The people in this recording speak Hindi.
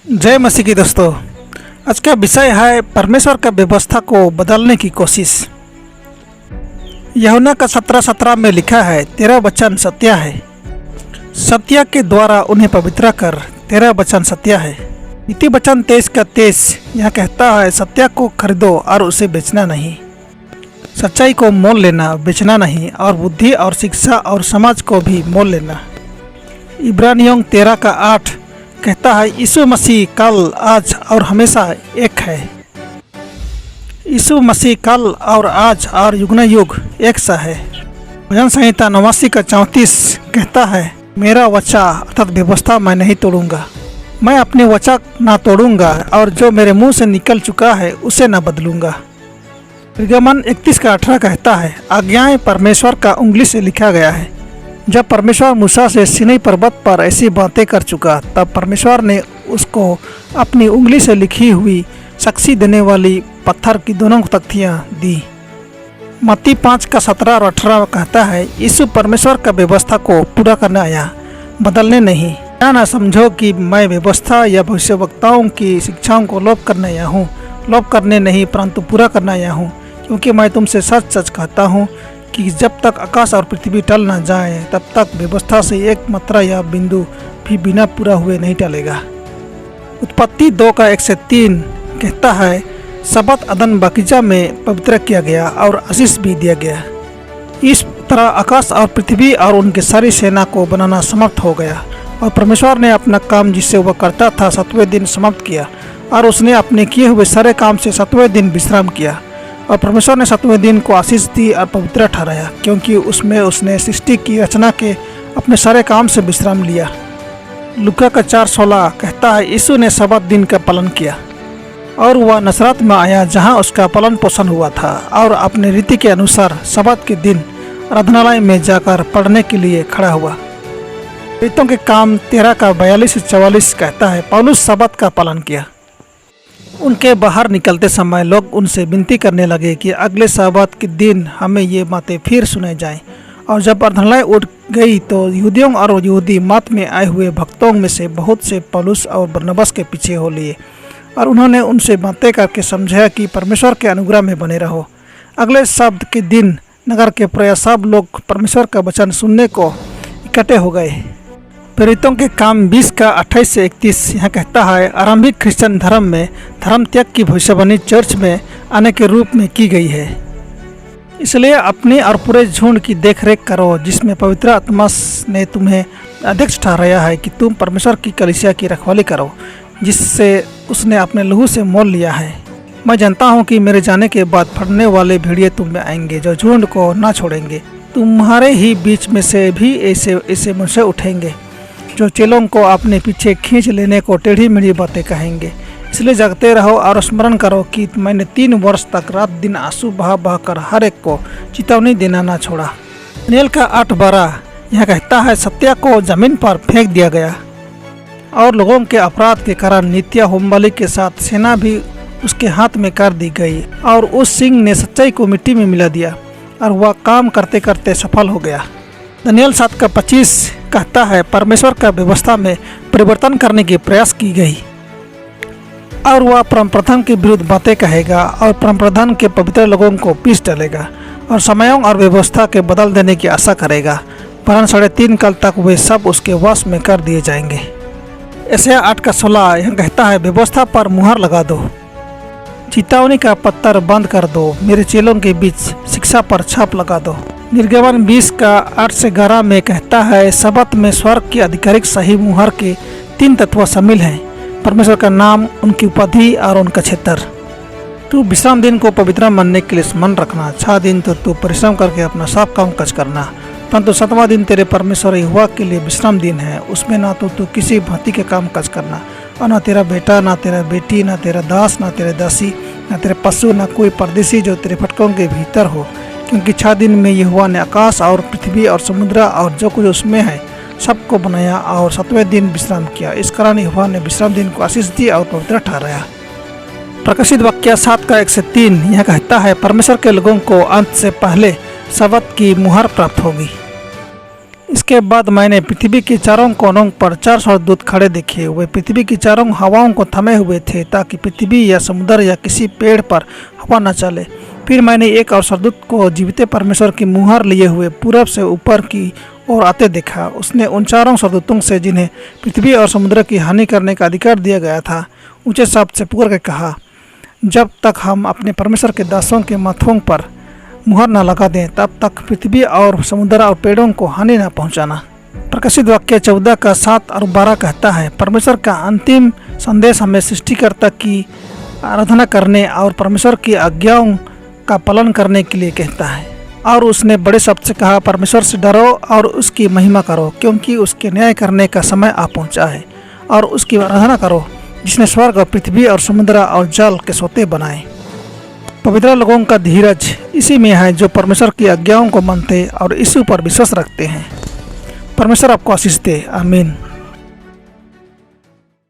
जय मसीह की दोस्तों। आज का विषय है परमेश्वर का व्यवस्था को बदलने की कोशिश। यूहन्ना का 17:17 में लिखा है, तेरा वचन सत्य है, सत्य के द्वारा उन्हें पवित्र कर, तेरा वचन सत्य है। नीति वचन 23:23 यह कहता है, सत्य को खरीदो और उसे बेचना नहीं, सच्चाई को मोल लेना, बेचना नहीं, और बुद्धि और शिक्षा और समाज को भी मोल लेना। इब्रानियों 13:8 कहता है, यीशु मसीह कल, आज और हमेशा एक है। यीशु मसीह कल और आज और युग न युग एक सा है। भजन संहिता 89:34 कहता है, मेरा वचा अर्थात व्यवस्था मैं नहीं तोड़ूंगा, मैं अपने वचा ना तोड़ूंगा, और जो मेरे मुंह से निकल चुका है उसे न बदलूंगा। निर्गमन 31:18 कहता है, आज्ञाएं परमेश्वर का उंगली से लिखा गया है। जब परमेश्वर मूसा से सीनै पर्वत पर ऐसी बातें कर चुका, तब परमेश्वर ने उसको अपनी उंगली से लिखी हुई साक्षी देने वाली पत्थर की दोनों तख्तियाँ दी। मत्ती 5:17 और 18 कहता है, यीशु परमेश्वर का व्यवस्था को पूरा करने आया, बदलने नहीं। क्या ना समझो कि मैं व्यवस्था या भविष्यवक्ताओं की शिक्षाओं को लोप करने आया हूँ, लोप करने नहीं परंतु पूरा करने आया हूँ। क्योंकि मैं तुमसे सच सच कहता हूँ कि जब तक आकाश और पृथ्वी टल न जाए, तब तक व्यवस्था से एक मात्रा या बिंदु भी बिना पूरा हुए नहीं टलेगा। उत्पत्ति 2:1-3 कहता है, सबत अदन बगीचा में पवित्र किया गया और आशीष भी दिया गया। इस तरह आकाश और पृथ्वी और उनके सारी सेना को बनाना समाप्त हो गया, और परमेश्वर ने अपना काम जिससे वह करता था 7वें दिन समाप्त किया, और उसने अपने किए हुए सारे काम से 7वें दिन विश्राम किया। और परमेश्वर ने 7वें दिन को आशीष दी और पवित्र ठहराया, क्योंकि उसमें उसने सृष्टि की रचना के अपने सारे काम से विश्राम लिया। लूका का 4:16 कहता है, यीशु ने सबत दिन का पालन किया और वह नसरत में आया, जहां उसका पालन पोषण हुआ था, और अपने रीति के अनुसार सबत के दिन आराधनालय में जाकर पढ़ने के लिए खड़ा हुआ। प्रेरितों के काम 13:42-44 कहता है, पौलुस सबत का पालन किया। उनके बाहर निकलते समय लोग उनसे विनती करने लगे कि अगले सबत के दिन हमें ये बातें फिर सुनाई जाएं। और जब आराधनालय उठ गई तो यहूदियों और यहूदी मत में आए हुए भक्तों में से बहुत से पौलुस और बरनबास के पीछे हो लिए, और उन्होंने उनसे बातें करके समझाया कि परमेश्वर के अनुग्रह में बने रहो। अगले शब्द के दिन नगर के प्राय सब लोग परमेश्वर का वचन सुनने को इकट्ठे हो गए। प्रेरितों के काम 20:28-31 यहाँ कहता है, आरंभिक क्रिश्चियन धर्म में धर्म त्याग की भविष्यवाणी चर्च में आने के रूप में की गई है। इसलिए अपने और पूरे झुंड की देखरेख करो, जिसमें पवित्र आत्मा ने तुम्हें अध्यक्ष ठहराया है कि तुम परमेश्वर की कलीसिया की रखवाली करो, जिससे उसने अपने लहू से मोल लिया है। मैं जानता हूँ कि मेरे जाने के बाद फटने वाले भेड़िए तुम में आएंगे, जो झुंड को ना छोड़ेंगे। तुम्हारे ही बीच में से भी ऐसे मनुष्य उठेंगे, जो चेलों को अपने पीछे खींच लेने को टेढ़ी मेढ़ी बातें कहेंगे। इसलिए जगते रहो और स्मरण करो कि मैंने 3 वर्ष तक रात दिन आंसू बहा बहा कर हर एक को चेतावनी देना ना छोड़ा। दानियेल का 8:12 यह कहता है, सत्य को जमीन पर फेंक दिया गया, और लोगों के अपराध के कारण नित्य होमबलि के साथ सेना भी उसके हाथ में कर दी गई, और उस सिंह ने सच्चाई को मिट्टी में मिला दिया, और वह काम करते करते सफल हो गया। दानियेल 7:25 कहता है, परमेश्वर का व्यवस्था में परिवर्तन करने की प्रयास की गई, और वह परम प्रधान के विरुद्ध बातें कहेगा, और परम प्रधान के पवित्र लोगों को पीस डालेगा, और समयों और व्यवस्था के बदल देने की आशा करेगा, परंतु 3.5 काल तक वे सब उसके वश में कर दिए जाएंगे। यशायाह 8:16 यह कहता है, व्यवस्था पर मुहर लगा दो, चेतावनी का पत्थर बंद कर दो, मेरे चेलों के बीच शिक्षा पर छाप लगा दो। निर्गमन 20:8-11 में कहता है, सबत में स्वर्ग की आधिकारिक सही मुहर के 3 तत्व शामिल हैं, परमेश्वर का नाम, उनकी उपाधि और उनका क्षेत्र। तू विश्राम दिन को पवित्र मानने के लिए स्मरण रखना। 6 दिन तो तू परिश्रम करके अपना सब काम काज करना, परंतु 7वां दिन तेरे परमेश्वर यहोवा के लिए विश्राम दिन है। उसमें ना तो तू किसी भांति के काम काज करना, और ना तेरा बेटा, ना तेरा बेटी, ना तेरा दास, ना तेरे दासी, ना तेरे पशु, ना कोई परदेशी जो तेरे फटकों के भीतर हो। क्योंकि 6 दिन में यहोवा ने आकाश और पृथ्वी और समुद्र और जो कुछ उसमें है सबको बनाया, और 7वें दिन विश्राम किया। इस कारण यहोवा ने विश्राम दिन को आशीष दी और पवित्र ठहराया। प्रकाशित वाक्य 7:1-3 यह कहता है, परमेश्वर के लोगों को अंत से पहले सबत की मुहर प्राप्त होगी। इसके बाद मैंने पृथ्वी के चारों कोनों पर 4 स्वर्गदूत खड़े देखे। वे पृथ्वी की चारों हवाओं को थमे हुए थे ताकि पृथ्वी या समुद्र या किसी पेड़ पर हवा न चले। फिर मैंने एक और स्वर्गदूत को जीवित परमेश्वर की मुहर लिए हुए पूरब से ऊपर की ओर आते देखा। उसने उन चारों स्वर्गदूतों से, जिन्हें पृथ्वी और समुद्र की हानि करने का अधिकार दिया गया था, ऊंचे शब्द से पुकार के कहा, जब तक हम अपने परमेश्वर के दासों के माथों पर मुहर न लगा दें तब तक पृथ्वी और समुद्र और पेड़ों को हानि न पहुंचाना। प्रकाशित वाक्य 14 का 7 और 12 कहता है, परमेश्वर का अंतिम संदेश हमें सृष्टिकर्ता की आराधना करने और परमेश्वर की आज्ञाओं का पालन करने के लिए कहता है। और उसने बड़े शब्द से कहा, परमेश्वर से डरो और उसकी महिमा करो, क्योंकि उसके न्याय करने का समय आ पहुंचा है। और उसकी आराधना करो जिसने स्वर्ग और पृथ्वी और समुद्र और जल के सोते बनाए। पवित्र लोगों का धीरज इसी में है जो परमेश्वर की आज्ञाओं को मानते और यीशु पर विश्वास रखते हैं। परमेश्वर आपको आशीष दे। आमीन।